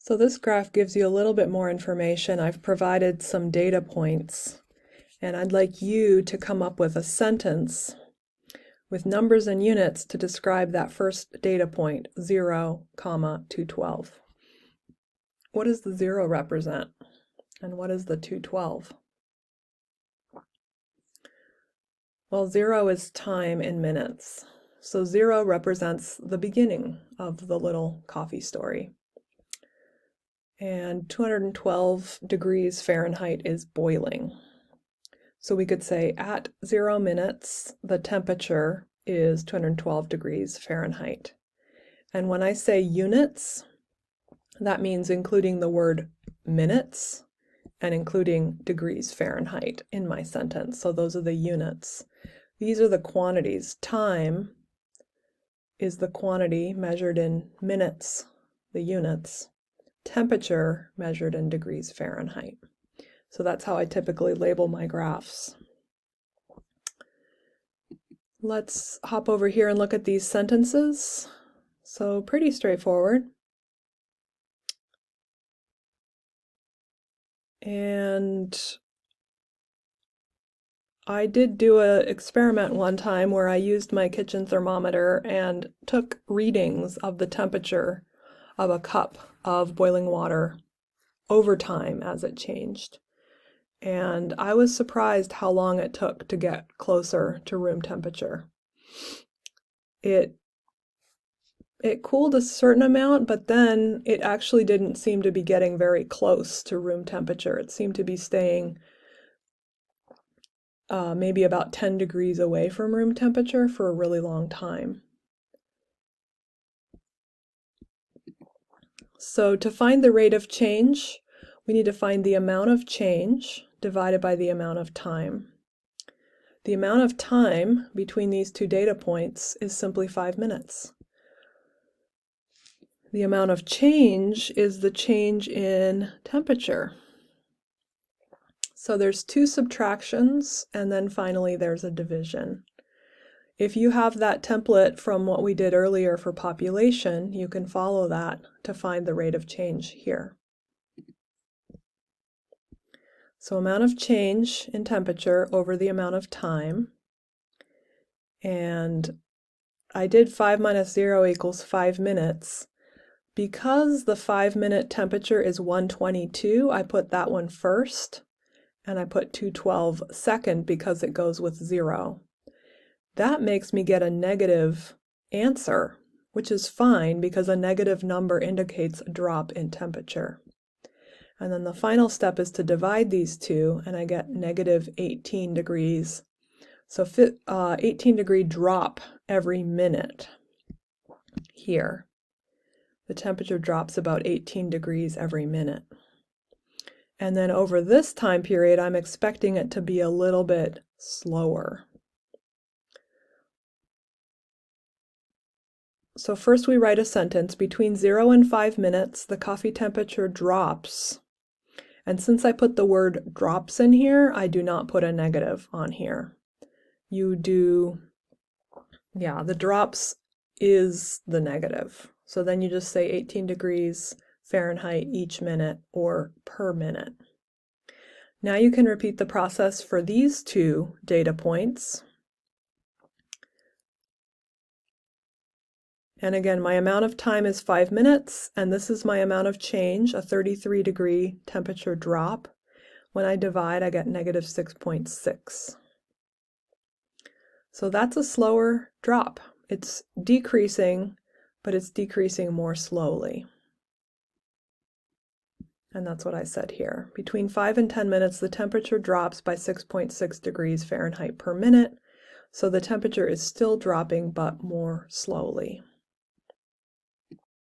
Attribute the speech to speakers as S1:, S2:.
S1: So this graph gives you a little bit more information. I've provided some data points, and I'd like you to come up with a sentence with numbers and units to describe that first data point, 0, 212. What does the 0 represent? And what is the 212? Well, 0 is time in minutes. So 0 represents the beginning of the little coffee story. And 212 degrees Fahrenheit is boiling. So we could say at 0 minutes, the temperature is 212 degrees Fahrenheit. And when I say units, that means including the word minutes and including degrees Fahrenheit in my sentence. So those are the units. These are the quantities. Time is the quantity measured in minutes, the units. Temperature measured in degrees Fahrenheit. So that's how I typically label my graphs. Let's hop over here and look at these sentences. So pretty straightforward. And I did do an experiment one time where I used my kitchen thermometer and took readings of the temperature of a cup of boiling water over time as it changed. And I was surprised how long it took to get closer to room temperature. It cooled a certain amount, but then it actually didn't seem to be getting very close to room temperature. It seemed to be staying maybe about 10 degrees away from room temperature for a really long time. So to find the rate of change, we need to find the amount of change divided by the amount of time. The amount of time between these two data points is simply 5 minutes. The amount of change is the change in temperature. So there's 2 subtractions, and then finally there's a division. If you have that template from what we did earlier for population, you can follow that to find the rate of change here. So amount of change in temperature over the amount of time. And I did 5 minus 0 equals 5 minutes. Because the 5-minute temperature is 122, I put that one first, and I put 212 second because it goes with 0. That makes me get a negative answer, which is fine because a negative number indicates a drop in temperature. And then the final step is to divide these two, and I get negative 18 degrees. So 18 degree drop every minute here. The temperature drops about 18 degrees every minute. And then over this time period, I'm expecting it to be a little bit slower. So first we write a sentence. Between 0 and 5 minutes, the coffee temperature drops. And since I put the word drops in here, I do not put a negative on here. You do, the drops is the negative. So then you just say 18 degrees Fahrenheit each minute or per minute. Now you can repeat the process for these 2 data points. And again, my amount of time is 5 minutes, and this is my amount of change, a 33 degree temperature drop. When I divide, I get negative 6.6. So that's a slower drop. It's decreasing, but it's decreasing more slowly. And that's what I said here. Between 5 and 10 minutes, the temperature drops by 6.6 degrees Fahrenheit per minute. So the temperature is still dropping, but more slowly.